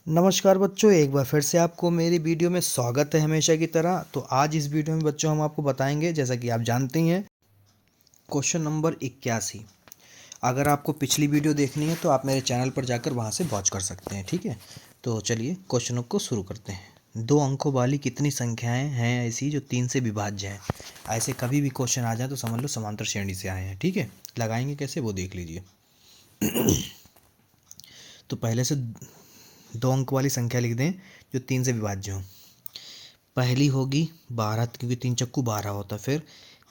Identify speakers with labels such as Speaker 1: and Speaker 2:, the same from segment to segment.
Speaker 1: नमस्कार बच्चों, एक बार फिर से आपको मेरी वीडियो में स्वागत है हमेशा की तरह। तो आज इस वीडियो में बच्चों हम आपको बताएंगे, जैसा कि आप जानते ही हैं, क्वेश्चन नंबर 81। अगर आपको पिछली वीडियो देखनी है तो आप मेरे चैनल पर जाकर वहां से वॉच कर सकते हैं। ठीक है, तो चलिए क्वेश्चनों को शुरू करते हैं। 2 अंकों वाली कितनी संख्याएं हैं ऐसी जो 3 से विभाज्य हैं? ऐसे कभी भी क्वेश्चन आ जाए तो समझ लो समांतर श्रेणी से आए हैं। ठीक है, लगाएंगे कैसे वो देख लीजिए। तो पहले से 2 अंक वाली संख्या लिख दें जो 3 से विभाज्य हो। पहली होगी 12, क्योंकि 3 चक्कू 12 होता है। फिर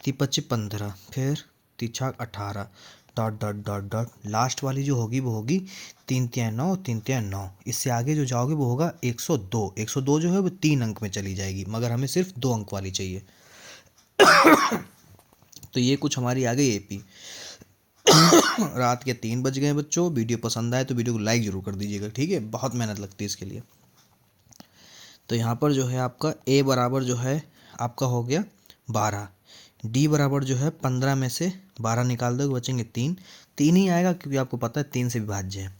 Speaker 1: 3 पच्चे 15, फिर 3 छाक 18, dot dot dot dot. Last वाली जो होगी वो होगी 3 तिया 9, 3 तिया 9। इससे आगे जो जाओगे वो होगा 102। 102 जो है वो 3 अंक में चली जाएगी, मगर हमें सिर्फ 2 अंक वाली चाहिए। तो ये कुछ हमारी आ गई एपी। रात के 3 बज गए बच्चों। वीडियो पसंद आए तो वीडियो को लाइक ज़रूर कर दीजिएगा। ठीक है, बहुत मेहनत लगती है इसके लिए। तो यहाँ पर जो है आपका ए बराबर जो है आपका हो गया 12, डी बराबर जो है 15 में से 12 निकाल दोगे बचेंगे 3। 3 ही आएगा क्योंकि आपको पता है 3 से विभाज्य है।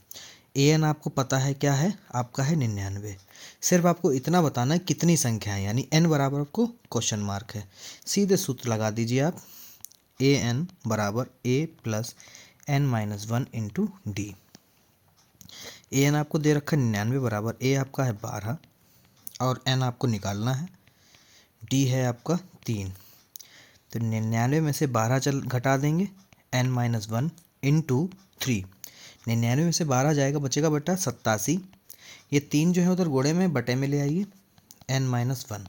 Speaker 1: ए एन आपको पता है क्या है, आपका है 99। सिर्फ आपको इतना बताना है कितनी संख्या है, यानी एन बराबर आपको क्वेश्चन मार्क है। सीधे सूत्र लगा दीजिए आप, ए एन बराबर a plus n minus 1 into d. A n आपको दे रखा है 99 बराबर ए आपका है 12 और एन आपको निकालना है, डी है आपका 3। तो 99 में से 12 चल घटा देंगे, एन माइनस 1 इंटू 3। 99 में से 12 जाएगा, बचेगा बटा 87। ये 3 जो है उधर गोड़े में बटे में ले आइए, एन माइनस 1।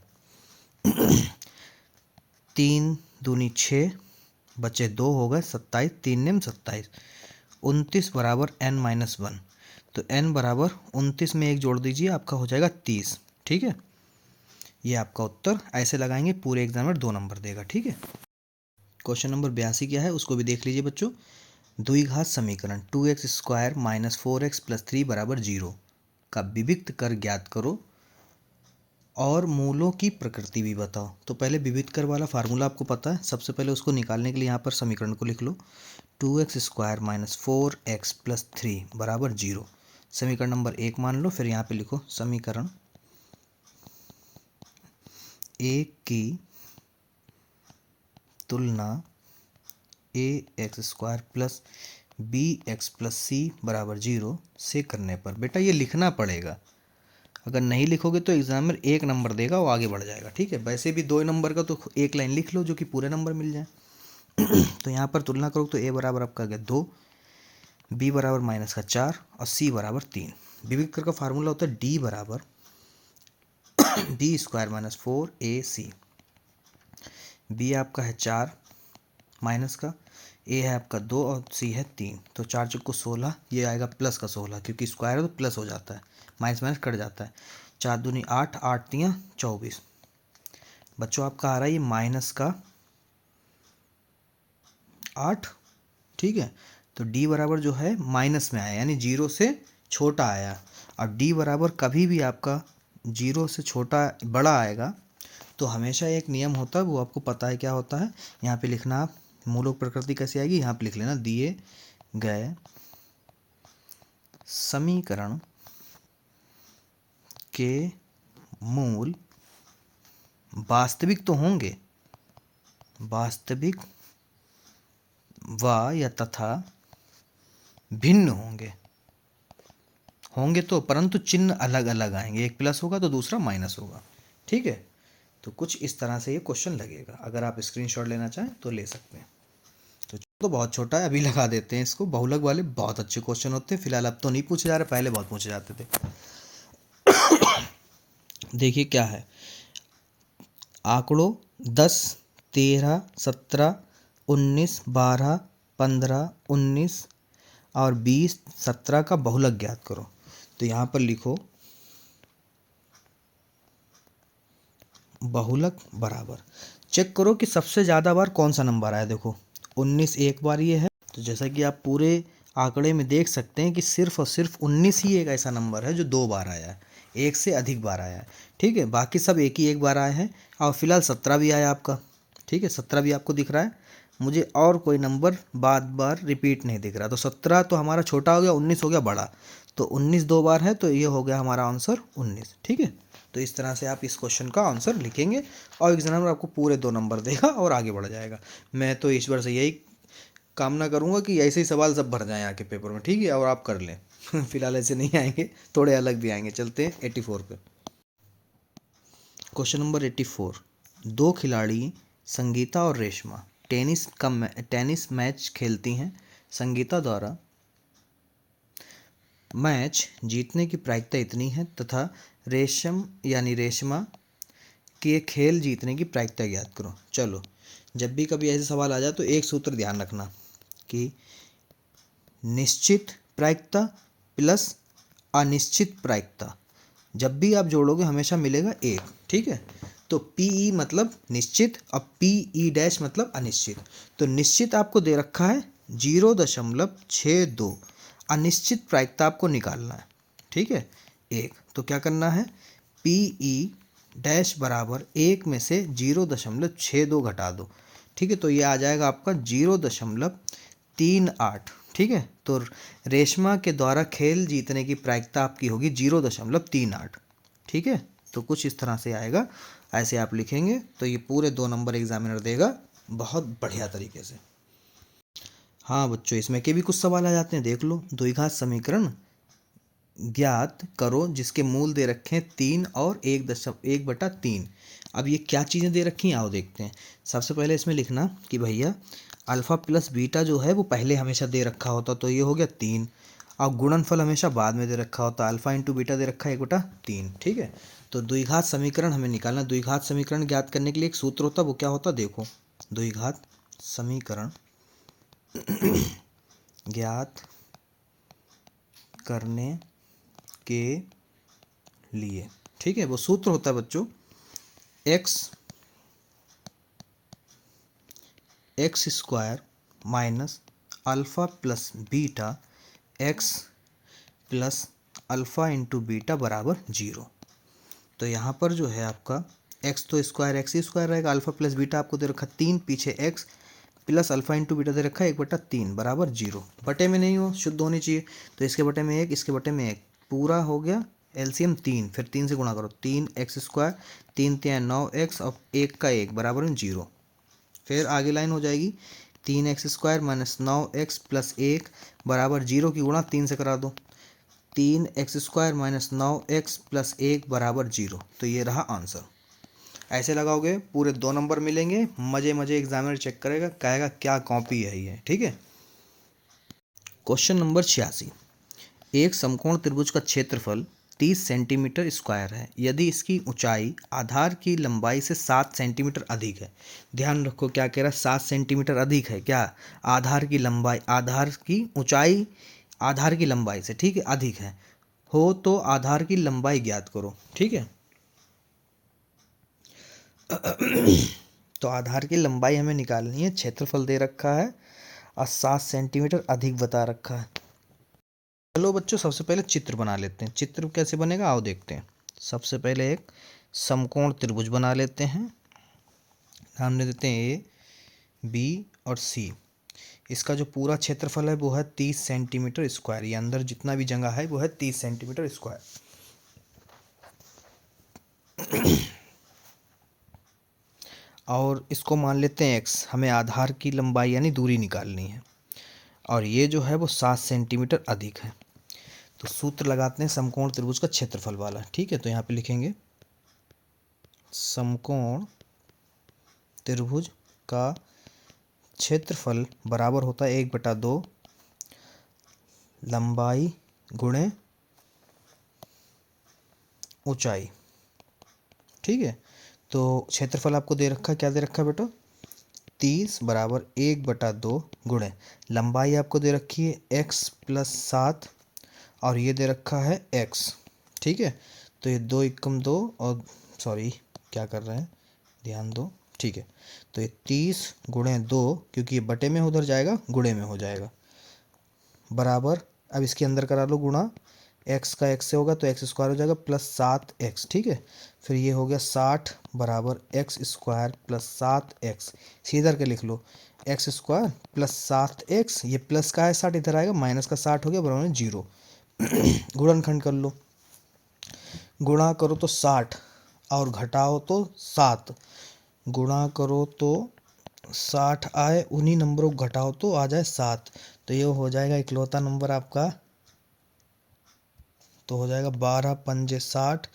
Speaker 1: 3 दूनी 6, बचे 2 हो गए 27, 3 निम 27। 29 बराबर एन माइनस 1। तो एन बराबर 29 में 1 जोड़ दीजिए, आपका हो जाएगा 30। ठीक है, ये आपका उत्तर। ऐसे लगाएंगे, पूरे एग्जाम में 2 नंबर देगा। ठीक है, क्वेश्चन नंबर 82 क्या है उसको भी देख लीजिए बच्चों। द्विघात समीकरण 2x square minus 4x plus 3 बराबर 0 का विविक्त कर ज्ञात करो और मूलों की प्रकृति भी बताओ। तो पहले विविक्त कर वाला फार्मूला आपको पता है, सबसे पहले उसको निकालने के लिए यहाँ पर समीकरण को लिख लो। 2x square minus 4x plus 3 बराबर 0 समीकरण नंबर 1 मान लो। फिर यहाँ पे लिखो समीकरण 1 की तुलना a x square plus b x plus c बराबर 0 से करने पर। बेटा ये लिखना पड़ेगा, अगर नहीं लिखोगे तो एग्जामिनर 1 नंबर देगा, वो आगे बढ़ जाएगा। ठीक है, वैसे भी 2 नंबर का तो 1 लाइन लिख लो जो कि पूरे नंबर मिल जाए। तो यहाँ पर तुलना करो तो ए बराबर आपका आ गया 2, बी बराबर माइनस का 4 और सी बराबर 3। विविक्त कर का फार्मूला होता है डी बराबर B square minus 4ac। B आपका है 4 माइनस का, ए है आपका 2 और सी है 3। तो 4 चौको 16, ये आएगा प्लस का 16, क्योंकि स्क्वायर है तो प्लस हो जाता है, माइनस माइनस कट जाता है। 4 दूनी 8, 8 तियाँ 24। बच्चों आपका आ रहा है ये माइनस का 8। ठीक है, तो डी बराबर जो है माइनस में आया, यानी 0 से छोटा आया। और डी बराबर कभी भी आपका 0 से छोटा बड़ा आएगा तो हमेशा एक नियम होता है, वो आपको पता है क्या होता है। यहाँ पे लिखना आप मूलों की प्रकृति कैसे आएगी, यहाँ पे लिख लेना दिए गए समीकरण के मूल वास्तविक तो होंगे, वास्तविक व या तथा भिन्न होंगे। होंगे तो, परंतु चिन्ह अलग अलग आएंगे, एक प्लस होगा तो दूसरा माइनस होगा। ठीक है, तो कुछ इस तरह से ये क्वेश्चन लगेगा। अगर आप स्क्रीनशॉट लेना चाहें तो ले सकते हैं। तो बहुत छोटा है, अभी लगा देते हैं इसको। बहुलक वाले बहुत अच्छे क्वेश्चन होते हैं, फिलहाल अब तो नहीं पूछे जा रहे, पहले बहुत पूछे जाते थे। देखिए क्या है, आंकड़ों 10, 13, 17, 19, 12, 15, 19 और 20, 17 का बहुलक ज्ञात करो। तो यहाँ पर लिखो बहुलक बराबर, चेक करो कि सबसे ज़्यादा बार कौन सा नंबर आया। देखो 19 एक बार ये है, तो जैसा कि आप पूरे आंकड़े में देख सकते हैं कि सिर्फ और सिर्फ 19 ही एक ऐसा नंबर है जो 2 बार आया है, एक से अधिक बार आया है। ठीक है, बाकी सब एक ही एक बार आए हैं। और फिलहाल 17 भी आया आपका। ठीक है, 17 भी आपको दिख रहा है, मुझे और कोई नंबर बार बार रिपीट नहीं दिख रहा। तो 17 तो हमारा छोटा हो गया, 19 हो गया बड़ा। तो 19 दो बार है, तो ये हो गया हमारा आंसर 19। ठीक है, तो इस तरह से आप इस क्वेश्चन का आंसर लिखेंगे और एग्जामिनर आपको पूरे 2 नंबर देगा और आगे बढ़ जाएगा। मैं तो ईश्वर से यही कामना करूंगा कि ऐसे ही सवाल सब भर जाएं आके पेपर में, ठीक है, और आप कर लें। फिलहाल ऐसे नहीं आएंगे, थोड़े अलग भी आएंगे। चलते हैं 84 पे। Question number 84। दो खिलाड़ी संगीता और रेशमा टेनिस मैच खेलती हैं। संगीता द्वारा मैच जीतने की प्रायिकता इतनी है तथा रेशमा के खेल जीतने की प्रायिकता ज्ञात करो। चलो, जब भी कभी ऐसे सवाल आ जाए तो एक सूत्र ध्यान रखना कि निश्चित प्रायिकता प्लस अनिश्चित प्रायिकता, जब भी आप जोड़ोगे हमेशा मिलेगा 1। ठीक है, तो पीई मतलब निश्चित, अब पीई डैश मतलब अनिश्चित। तो निश्चित आपको दे रखा है 0.62, अनिश्चित प्रायिकता आपको निकालना है। ठीक है, 1, तो क्या करना है, पीई डैश बराबर 1 में से 0.62 घटा दो। ठीक है, तो ये आ जाएगा आपका 0.38। ठीक है, तो रेशमा के द्वारा खेल जीतने की प्रायिकता आपकी होगी 0.38। ठीक है, तो कुछ इस तरह से आएगा, ऐसे आप लिखेंगे तो ये पूरे 2 नंबर एग्जामिनर देगा बहुत बढ़िया तरीके से। हाँ बच्चों, इसमें के भी कुछ सवाल आ जाते हैं, देख लो। द्विघात समीकरण ज्ञात करो जिसके मूल दे रखे हैं 3 और 1/3। अब ये क्या चीज़ें दे रखी हैं, आओ देखते हैं। सबसे पहले इसमें लिखना कि भैया अल्फ़ा प्लस बीटा जो है वो पहले हमेशा दे रखा होता, तो ये हो गया 3। और गुणनफल हमेशा बाद में दे रखा होता, अल्फ़ा इंटू बीटा दे रखा है 1/3। ठीक है, तो द्विघात समीकरण हमें निकालना। द्विघात समीकरण ज्ञात करने के लिए एक सूत्र होता, वो क्या होता देखो। द्विघात समीकरण ज्ञात करने के लिए, ठीक है, वो सूत्र होता है बच्चों, x square minus alpha plus beta x plus alpha into beta बराबर 0। तो यहाँ पर जो है आपका एक्स तो स्क्वायर एक्स ही स्क्वायर रहेगा, अल्फ़ा प्लस बीटा आपको दे रखा 3, पीछे x plus alpha into beta दे रखा है 1/3 बराबर 0। बटे में नहीं हो, शुद्ध होनी चाहिए, तो इसके बटे में 1, इसके बटे में 1, पूरा हो गया। एलसीएम 3, फिर 3 से गुणा करो, 3x स्क्वायर, 3 3 9x और 1 का 1 बराबर 0। फिर आगे लाइन हो जाएगी 3x square minus 9x plus 1 बराबर 0 की गुणा 3 से करा दो, 3x square minus 9x plus 1 बराबर 0। तो ये रहा आंसर। ऐसे लगाओगे पूरे 2 नंबर मिलेंगे, मजे मजे एग्जामिनर चेक करेगा, कहेगा क्या कॉपी है ये। ठीक है, क्वेश्चन नंबर 86। एक समकोण त्रिभुज का क्षेत्रफल 30 सेंटीमीटर स्क्वायर है यदि इसकी ऊंचाई आधार की लंबाई से 7 सेंटीमीटर अधिक है। ध्यान रखो क्या कह रहा है, 7 सेंटीमीटर अधिक है क्या, आधार की लंबाई, आधार की ऊंचाई आधार की लंबाई से, ठीक है, अधिक है हो तो आधार की लंबाई ज्ञात करो। ठीक है, तो आधार की लंबाई हमें निकालनी है, क्षेत्रफल दे रखा है और 7 सेंटीमीटर अधिक बता रखा है। चलो बच्चों, सबसे पहले चित्र बना लेते हैं। चित्र कैसे बनेगा आओ देखते हैं। सबसे पहले एक समकोण त्रिभुज बना लेते हैं, नाम दे देते हैं ए बी और सी। इसका जो पूरा क्षेत्रफल है वो है 30 सेंटीमीटर स्क्वायर, ये अंदर जितना भी जगह है वो है 30 सेंटीमीटर स्क्वायर। और इसको मान लेते हैं x, हमें आधार की लंबाई यानी दूरी निकालनी है, और ये जो है वो 7 सेंटीमीटर अधिक है। तो सूत्र लगाते हैं समकोण त्रिभुज का क्षेत्रफल वाला। ठीक है, तो यहाँ पे लिखेंगे समकोण त्रिभुज का क्षेत्रफल बराबर होता है 1/2 लंबाई गुणे ऊंचाई। ठीक है, तो क्षेत्रफल आपको दे रखा है, क्या दे रखा है बेटा, 30 बराबर 1/2 गुणे लंबाई आपको दे रखी है x प्लस 7 और ये दे रखा है x। ठीक है, तो ये 2 एकम 2 और सॉरी क्या कर रहे हैं, ध्यान दो। ठीक है, तो ये 30 गुणे 2, क्योंकि ये बटे में उधर जाएगा गुणे में हो जाएगा, बराबर, अब इसके अंदर करा लो गुणा, x का x से होगा तो x स्क्वायर हो जाएगा प्लस 7x। ठीक है, फिर ये हो गया 60 बराबर x स्क्वायर प्लस 7x, सीधा करके लिख लो x स्क्वायर प्लस 7x, ये प्लस का है 60 इधर आएगा, माइनस का 60 हो गया बराबर 0, गुणनखंड कर लो, गुणा करो तो 60 और घटाओ तो 7, गुणा करो तो 60 आए, उन्हीं नंबरों को घटाओ तो आ जाए 7। तो ये हो जाएगा इकलौता नंबर आपका, तो हो जाएगा 12 पंजे 60,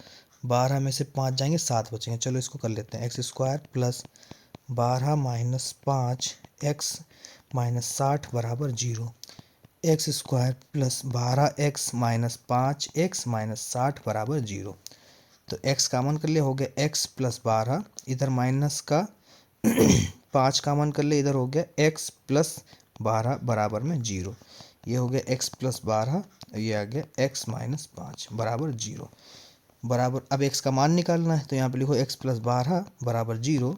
Speaker 1: 12 में से 5 जाएंगे 7 बचेंगे। चलो इसको कर लेते हैं, x square plus 12 minus 5 x minus 60 बराबर 0। X square plus 12 x minus 5 x minus 60 बराबर 0। तो x कामन कर ले, हो गया x प्लस 12, इधर माइनस का 5 कामन कर ले, इधर हो गया x प्लस 12 बराबर में 0। ये हो गया x प्लस 12, ये आ गया x माइनस 5 बराबर 0। बराबर अब x का मान निकालना है, तो यहाँ पे लिखो x प्लस 12 बराबर 0,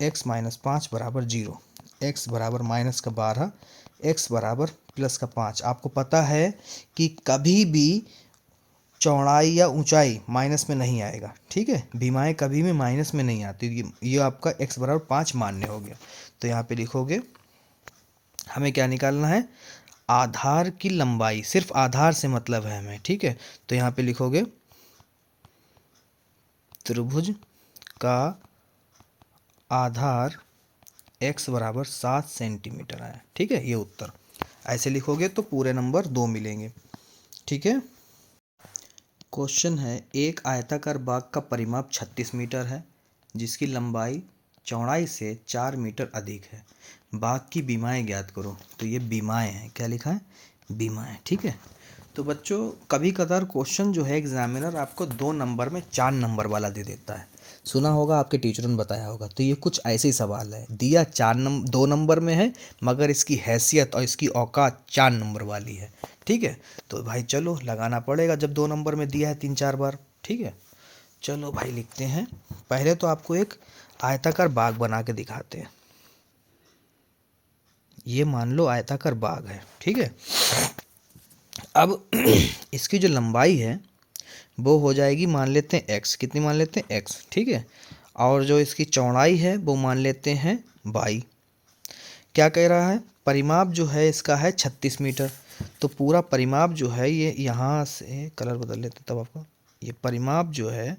Speaker 1: x माइनस 5 बराबर 0। x बराबर माइनस का 12, x बराबर प्लस का 5। आपको पता है कि कभी भी चौड़ाई या ऊंचाई माइनस में नहीं आएगा, ठीक है, भीमाएँ कभी भी माइनस में नहीं आती। ये आपका x बराबर 5 मान्य हो गया। तो यहाँ पे लिखोगे हमें क्या निकालना है, आधार की लंबाई, सिर्फ आधार से मतलब है हमें, ठीक है। तो यहाँ पे लिखोगे त्रिभुज का आधार x बराबर 7 सेंटीमीटर है, ठीक है, ये उत्तर। ऐसे लिखोगे तो पूरे नंबर 2 मिलेंगे, ठीक है। क्वेश्चन है, एक आयताकार बाग का परिमाप 36 मीटर है जिसकी लंबाई चौड़ाई से 4 मीटर अधिक है। बाग की बीमाएँ ज्ञात करो। तो ये बीमाएँ हैं, क्या लिखा है, बीमाएँ, ठीक है। तो बच्चों कभी कभार क्वेश्चन जो है एग्जामिनर आपको 2 नंबर में 4 नंबर वाला दे देता है, सुना होगा, आपके टीचरों ने बताया होगा। तो ये कुछ ऐसे ही सवाल है, दिया 2 नंबर में है, मगर इसकी हैसियत और इसकी औकात 4 नंबर वाली है, ठीक है। तो भाई चलो लगाना पड़ेगा, जब 2 नंबर में दिया है 3-4 बार, ठीक है। चलो भाई लिखते हैं। पहले तो आपको एक आयताकार बाग बना के दिखाते हैं। ये मान लो आयताकार बाग है, ठीक है। अब इसकी जो लंबाई है वो हो जाएगी, मान लेते हैं x, कितनी मान लेते हैं x, ठीक है। और जो इसकी चौड़ाई है वो मान लेते हैं y। क्या कह रहा है, परिमाप जो है इसका है 36 मीटर। तो पूरा परिमाप जो है ये यहाँ से कलर बदल लेते तब आपको, ये परिमाप जो है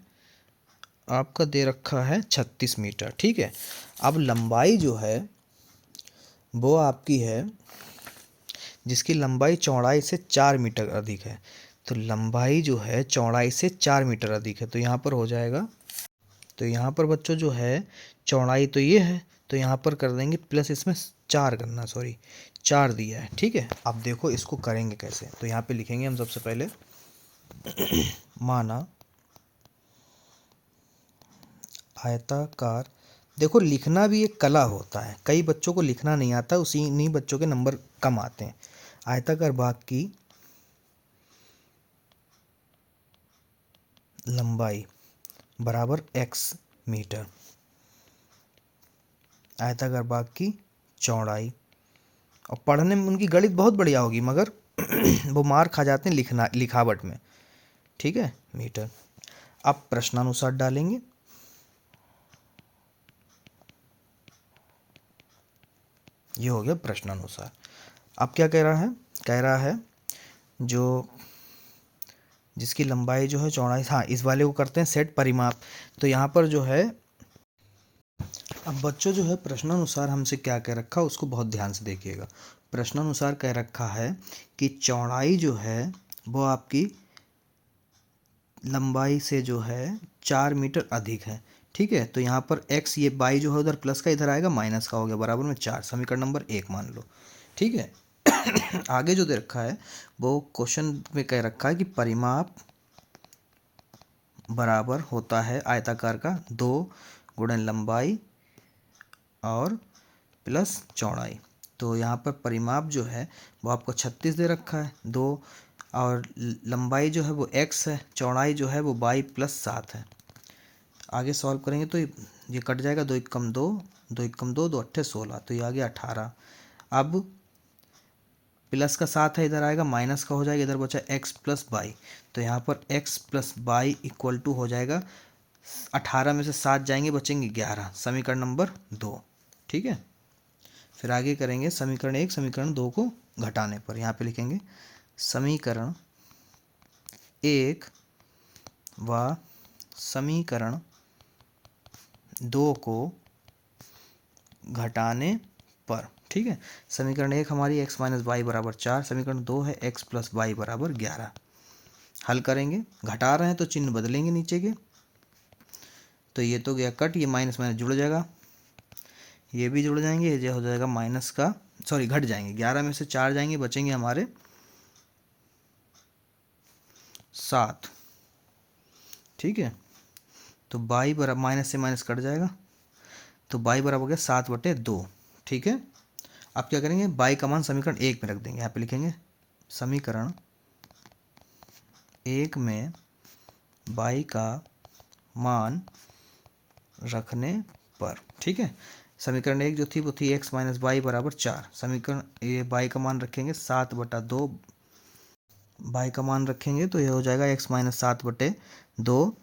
Speaker 1: आपका दे रखा है 36 मीटर, ठीक है। अब लंबाई जो है वो आपकी है जिसकी लंबाई चौड़ाई से 4 मीटर अधिक है। तो लंबाई जो है चौड़ाई से 4 मीटर अधिक है, तो यहाँ पर हो जाएगा, तो यहाँ पर बच्चों जो है चौड़ाई तो ये है, तो यहाँ पर कर देंगे प्लस, इसमें 4 करना, सॉरी 4 दिया है, ठीक है। अब देखो इसको करेंगे कैसे, तो यहाँ पे लिखेंगे हम सबसे पहले माना आयताकार, देखो लिखना भी एक कला होता है, कई बच्चों को लिखना नहीं आता, उसी इन्हीं बच्चों के नंबर कम आते हैं। आयताकार बाग की लंबाई बराबर x मीटर, आयताकार बाग की चौड़ाई, और पढ़ने में उनकी गणित बहुत बढ़िया होगी, मगर वो मार खा जाते हैं लिखावट में, ठीक है, मीटर। अब प्रश्नानुसार डालेंगे, ये हो गया प्रश्नानुसार। अब क्या कह रहा है, कह रहा है जो जिसकी लंबाई जो है चौड़ाई, हाँ इस वाले को करते हैं सेट परिमाप। तो यहाँ पर जो है, अब बच्चों जो है प्रश्नानुसार हमसे क्या कह रखा है उसको बहुत ध्यान से देखिएगा। प्रश्नानुसार कह रखा है कि चौड़ाई जो है वो आपकी लंबाई से जो है 4 मीटर अधिक है, ठीक है। तो यहाँ पर x, ये बाई जो है उधर प्लस का इधर आएगा माइनस का, हो गया बराबर में 4, समीकरण नंबर 1 मान लो, ठीक है। आगे जो दे रखा है वो क्वेश्चन में कह रखा है कि परिमाप बराबर होता है आयताकार का 2 गुणन लंबाई और प्लस चौड़ाई। तो यहाँ पर परिमाप जो है वो आपको 36 दे रखा है, 2, और लंबाई जो है वो x है, चौड़ाई जो है वो y प्लस 7 है। आगे सॉल्व करेंगे तो ये कट जाएगा, 2 एकम 2, 2 एकम 2, 2 अट्ठे 16, तो ये आ गया 18। अब प्लस का 7 है, इधर आएगा माइनस का हो जाएगा, इधर बचा x प्लस वाई। तो यहाँ पर x plus y equal to हो जाएगा 18 में से 7 जाएंगे, बचेंगे 11, समीकरण नंबर 2, ठीक है। फिर आगे करेंगे समीकरण 1 समीकरण 2 को घटाने पर, यहाँ पे लिखेंगे समीकरण 1 व समीकरण 2 को घटाने पर। ठीक है, समीकरण 1 हमारी x माइनस वाई बराबर 4, समीकरण 2 है x प्लस वाई बराबर 11। हल करेंगे, घटा रहे हैं तो चिन्ह बदलेंगे नीचे के, तो ये तो गया कट, ये माइनस माइनस जुड़ जाएगा, ये भी जुड़ जाएंगे, ये हो जाएगा माइनस का, सॉरी घट जाएंगे, 11 में से 4 जाएंगे, बचेंगे हमारे 7। ठीक है, तो बाई बराबर, माइनस से माइनस कट जाएगा, तो बाई बराबर हो गया 7/2। ठीक है, अब क्या करेंगे, बाई का मान समीकरण 1 में रख देंगे, यहाँ पे लिखेंगे समीकरण 1 में बाई का मान रखने पर। ठीक है, समीकरण 1 जो थी वो थी x माइनस वाई बराबर 4, समीकरण ये बाई का मान रखेंगे 7/2, बाई का मान रखेंगे तो ये हो जाएगा x माइनस 7/2,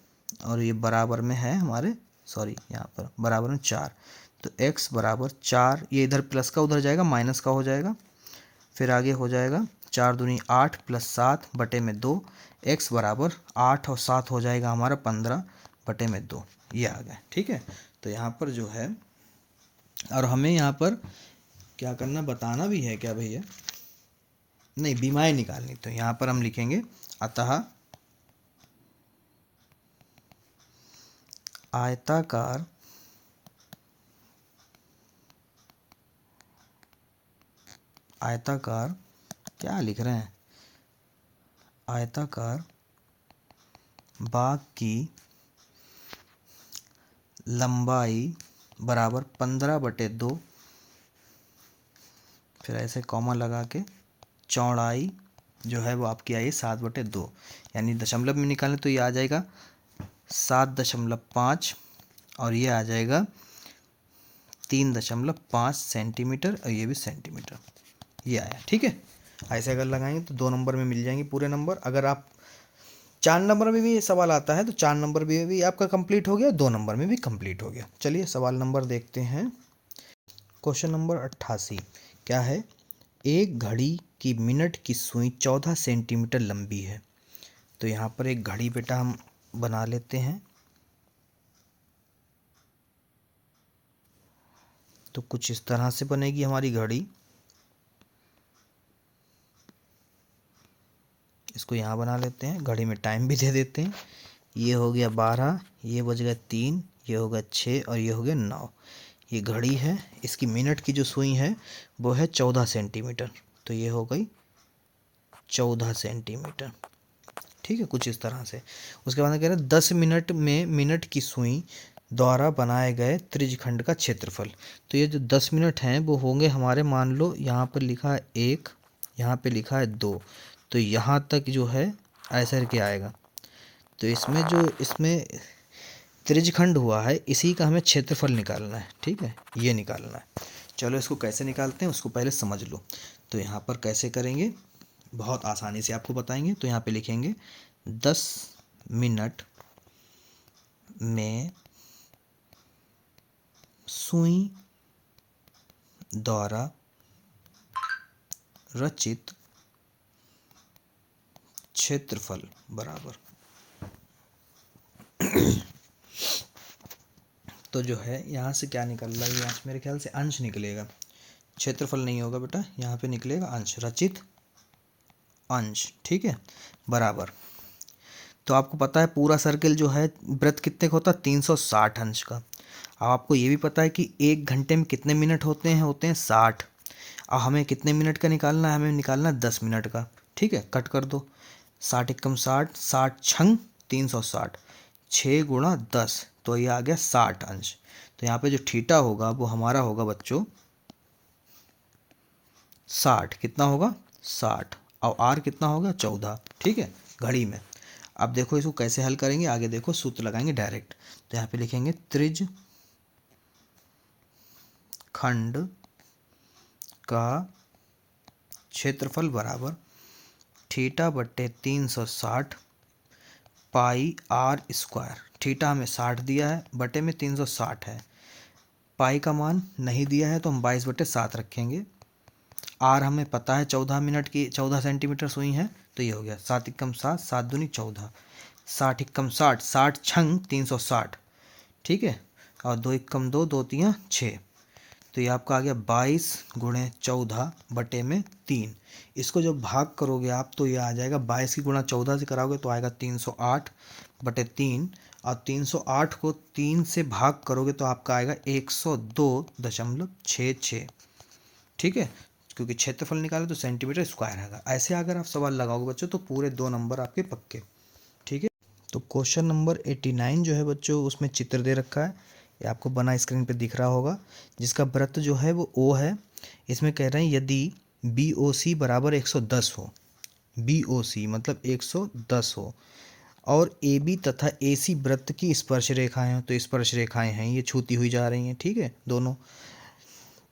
Speaker 1: और ये बराबर में है हमारे, सॉरी यहाँ पर बराबर में 4, तो x बराबर 4, ये इधर प्लस का उधर जाएगा, माइनस का हो जाएगा, फिर आगे हो जाएगा 4 दूनी 8 प्लस 7/2, x बराबर 8 और 7 हो जाएगा हमारा 15/2, ये आ गया। ठीक है, तो यहाँ पर जो है, और हमें यहाँ पर क्या करना, बताना भी है क्या भैया, नहीं बीमाएँ निकालनी, तो यहाँ पर हम लिखेंगे अतः आयताकार क्या लिख रहे हैं, आयताकार बाग की लंबाई बराबर 15/2, फिर ऐसे कॉमा लगा के चौड़ाई जो है वो आपकी आई 7/2, यानी दशमलव में निकालें तो ये आ जाएगा 7.5, और ये आ जाएगा 3.5 सेंटीमीटर, और ये भी सेंटीमीटर, ये आया। ठीक है, ऐसे अगर लगाएंगे तो 2 नंबर में मिल जाएंगे पूरे नंबर। अगर आप 4 नंबर में भी ये सवाल आता है तो 4 नंबर में भी आपका कंप्लीट हो गया, 2 नंबर में भी कंप्लीट हो गया। चलिए सवाल नंबर देखते हैं, क्वेश्चन नंबर 88 क्या है, एक घड़ी की मिनट की सुई 14 सेंटीमीटर लंबी है। तो यहाँ पर एक घड़ी बेटा हम बना लेते हैं, तो कुछ इस तरह से बनेगी हमारी घड़ी, इसको यहाँ बना लेते हैं, घड़ी में टाइम भी दे देते हैं, ये हो गया 12, ये बज गया 3, ये हो गया 6, और ये हो गया 9। ये घड़ी है, इसकी मिनट की जो सुई है वो है 14 सेंटीमीटर, तो ये हो गई 14 सेंटीमीटर। ठीक है, कुछ इस तरह से। उसके बाद कह रहे हैं 10 मिनट में मिनट की सुई द्वारा बनाए गए त्रिज्यखंड का क्षेत्रफल। तो ये जो 10 मिनट हैं वो होंगे हमारे, मान लो यहाँ पर लिखा है 1, यहाँ पे लिखा है 2, तो यहाँ तक जो है ऐसा के आएगा। तो इसमें जो इसमें त्रिज्यखंड हुआ है इसी का हमें क्षेत्रफल निकालना है। ठीक है, ये निकालना है। चलो इसको कैसे निकालते हैं उसको पहले समझ लो। तो यहाँ पर कैसे करेंगे, बहुत आसानी से आपको बताएंगे। तो यहाँ पे लिखेंगे 10 मिनट में सुई द्वारा रचित क्षेत्रफल बराबर तो जो है यहाँ से क्या निकल रहा है, यहाँ से मेरे ख्याल से अंश निकलेगा, क्षेत्रफल नहीं होगा बेटा, यहाँ पे निकलेगा अंश, रचित अंश। ठीक है, बराबर, तो आपको पता है पूरा सर्किल जो है वृत्त कितने का होता है, 360 अंश का। अब आपको ये भी पता है कि 1 घंटे में कितने मिनट होते हैं 60। अब हमें कितने मिनट का निकालना है, हमें निकालना है 10 मिनट का। ठीक है, कट कर दो, 60 एकम 60, 60 छंग 360, 6 गुणा 10, तो ये आ गया 60 अंश। तो यहाँ पे जो थीटा होगा वो हमारा होगा बच्चों 60, कितना होगा 60, और आर कितना होगा 14। ठीक है, घड़ी में। अब देखो इसको कैसे हल करेंगे, आगे देखो सूत्र लगाएंगे डायरेक्ट। तो यहाँ पे लिखेंगे त्रिज्यखंड का क्षेत्रफल बराबर θ/360 पाई आर स्क्वायर। थीटा हमें 60 दिया है, बटे में 360 है, पाई का मान नहीं दिया है तो हम 22/7 रखेंगे, आर हमें पता है 14 मिनट की 14 सेंटीमीटर सुई है, तो ये हो गया 7 एकम 7, 7 दूनी 14, 60 एकम 60, 60 छंग 360, ठीक है, और 2 एकम 2, 2 तियाँ 6, तो ये आपका आ गया 22 गुणे 14 बटे में 3। इसको जब भाग करोगे आप तो ये आ जाएगा 22 की गुणा 14 से कराओगे तो आएगा 308 बटे 3, और 308 को 3 से भाग करोगे तो आपका आएगा 102.66, ठीक है, क्योंकि क्षेत्रफल निकाले तो सेंटीमीटर स्क्वायर आएगा। ऐसे अगर आप सवाल लगाओगे बच्चों तो पूरे 2 नंबर आपके पक्के, ठीक है। तो क्वेश्चन नंबर 89 जो है बच्चों उसमें चित्र दे रखा है, ये आपको बना स्क्रीन पे दिख रहा होगा, जिसका वृत्त जो है वो ओ है। इसमें कह रहे हैं यदि बी ओ सी बराबर 110 हो, बी ओ सी मतलब 110 हो, और ए बी तथा ए सी वृत्त की स्पर्श रेखाएं हैं, तो स्पर्श रेखाएं हैं ये छूती हुई जा रही हैं, ठीक है दोनों।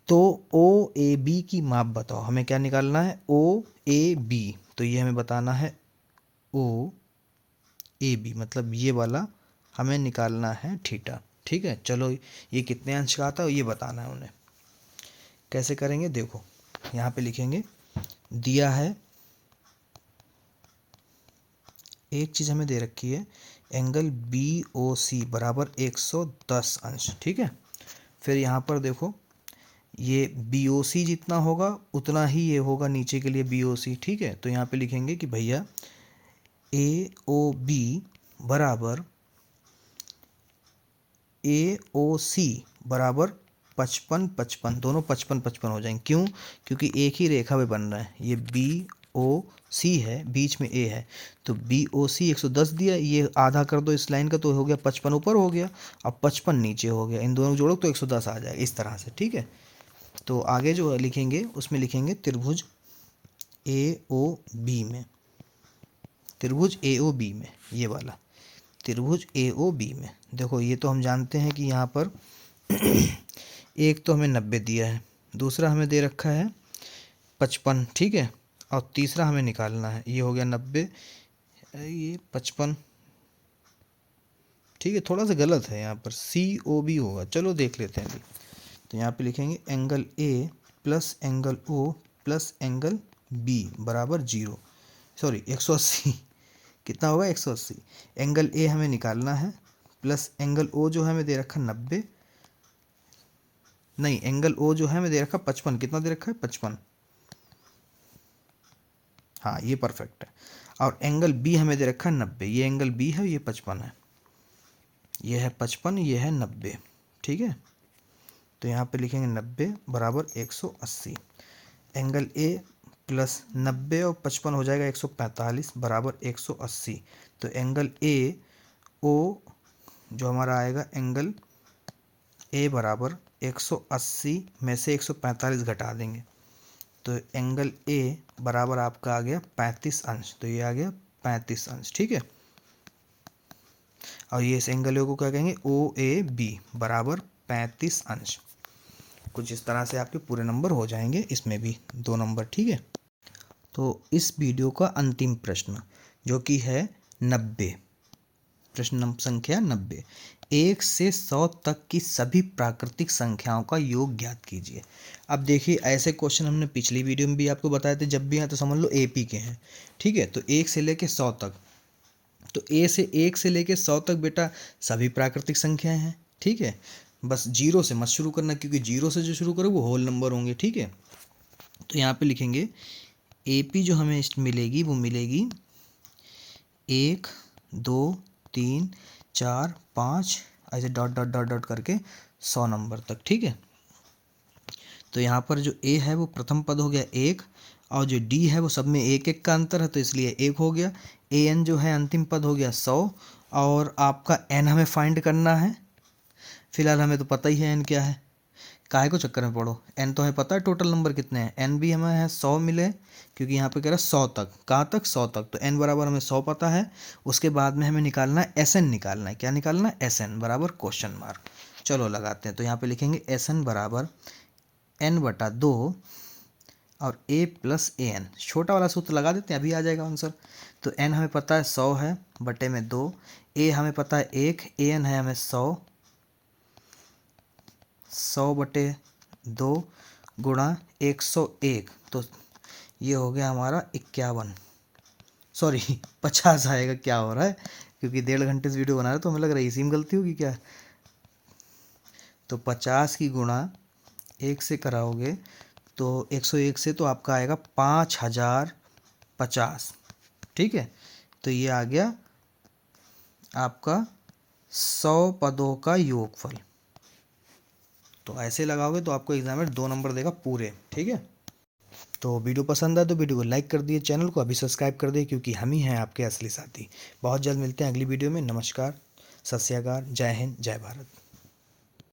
Speaker 1: तो ओ ए बी की माप बताओ, हमें क्या निकालना है, ओ ए बी, तो ये हमें बताना है ओ ए बी, मतलब ये वाला हमें निकालना है थीटा, ठीक है। चलो ये कितने अंश का आता है ये बताना है उन्हें। कैसे करेंगे देखो, यहाँ पे लिखेंगे, दिया है एक चीज़ हमें दे रखी है, एंगल बी ओ सी बराबर 110 अंश, ठीक है। फिर यहाँ पर देखो ये बी ओ सी जितना होगा उतना ही ये होगा नीचे के लिए बी ओ सी, ठीक है। तो यहाँ पे लिखेंगे कि भैया ए ओ बी बराबर ए ओ सी बराबर 55 55, दोनों 55 55 हो जाएंगे। क्यों? क्योंकि एक ही रेखा में बन रहा है, ये बी ओ सी है, बीच में ए है, तो बी ओ सी 110 दिया, ये आधा कर दो इस लाइन का तो हो गया 55 ऊपर हो गया, अब 55 नीचे हो गया, इन दोनों जोड़ो तो 110 आ जाएगा इस तरह से, ठीक है। तो आगे जो लिखेंगे उसमें लिखेंगे त्रिभुज ए ओ बी में, त्रिभुज ए ओ बी में, ये वाला त्रिभुज ए ओ बी में देखो, ये तो हम जानते हैं कि यहाँ पर एक तो हमें 90 दिया है, दूसरा हमें दे रखा है 55, ठीक है, और तीसरा हमें निकालना है, ये हो गया 90, ये 55, ठीक है। थोड़ा सा गलत है यहाँ पर, सी ओ बी होगा, चलो देख लेते हैं अभी। तो यहाँ पे लिखेंगे angle A plus angle O plus angle B बराबर 0, सॉरी 180, कितना होगा 180। एंगल ए हमें निकालना है, प्लस एंगल ओ जो है हमें दे रखा 90, नहीं एंगल ओ जो है हमें दे रखा 55, कितना दे रखा है 55, हाँ ये परफेक्ट है। और एंगल बी हमें दे रखा है 90, ये एंगल बी है, ये 55 है, ये है 55, ये है 90, ठीक है। तो यहाँ पे लिखेंगे 90 बराबर 180, एंगल ए प्लस 90 और 55 हो जाएगा 145 बराबर 180। तो एंगल ए ओ जो हमारा आएगा एंगल ए बराबर 180 में से 145 घटा देंगे, तो एंगल ए बराबर आपका आ गया 35 अंश, तो ये आ गया 35 अंश, ठीक है। और ये इस एंगल को क्या कहेंगे, ओ ए बी बराबर 35 अंश। कुछ इस तरह से आपके पूरे नंबर हो जाएंगे, इसमें भी 2 नंबर, ठीक है। तो इस वीडियो का अंतिम प्रश्न जो कि है 90, प्रश्न संख्या 90, 1 से 100 तक की सभी प्राकृतिक संख्याओं का योग ज्ञात कीजिए। अब देखिए ऐसे क्वेश्चन हमने पिछली वीडियो में भी आपको बताए थे, जब भी हैं तो समझ लो एपी के हैं, ठीक है। तो 1 से लेके 100 तक, तो एक से लेके 100 तक बेटा सभी प्राकृतिक संख्याएं हैं, ठीक है। बस 0 से मत शुरू करना, क्योंकि 0 से जो शुरू करो वो होल नंबर होंगे, ठीक है। तो यहाँ पे लिखेंगे एपी जो हमें मिलेगी वो मिलेगी 1 2 3 4 5 ऐसे डॉट डॉट डॉट डॉट करके 100 नंबर तक, ठीक है। तो यहाँ पर जो ए है वो प्रथम पद हो गया 1, और जो डी है वो सब में 1 1 का अंतर है, तो इसलिए 1 हो गया। ए एन जो है अंतिम पद हो गया 100, और आपका एन हमें फाइंड करना है, फिलहाल हमें तो पता ही है एन क्या है, काहे को चक्कर में पड़ो, एन तो हमें पता है टोटल नंबर कितने हैं, एन भी हमें है 100 मिले, क्योंकि यहाँ पे कह रहा है 100 तक, कहाँ तक 100 तक, तो एन बराबर हमें 100 पता है। उसके बाद में हमें निकालना है एस एन, निकालना है, क्या निकालना है, एस एन बराबर क्वेश्चन मार्क। चलो लगाते हैं, तो यहाँ पे लिखेंगे एस एन बराबर एन बटा 2 और ए प्लस ए एन, छोटा वाला सूत्र लगा देते हैं, अभी आ जाएगा आंसर। तो एन हमें पता है 100 है, बटे में 2, ए हमें पता है 1, ए एन है हमें 100 बटे 2, गुणा 101, तो ये हो गया हमारा 51, सॉरी 50 आएगा। क्या हो रहा है, क्योंकि 1.5 घंटे से वीडियो बना रहे हैं तो हमें लग रहा है इसी में गलती होगी क्या। तो 50 की गुणा 1 से कराओगे तो 101 से तो आपका आएगा 5050, ठीक है। तो ये आ गया आपका 100 पदों का योगफल। तो ऐसे लगाओगे तो आपको एग्जाम में 2 नंबर देगा पूरे, ठीक है। तो वीडियो पसंद आए तो वीडियो को लाइक कर दिए, चैनल को अभी सब्सक्राइब कर दिए, क्योंकि हम ही हैं आपके असली साथी। बहुत जल्द मिलते हैं अगली वीडियो में। नमस्कार, सत श्री अकाल, जय हिंद, जय भारत।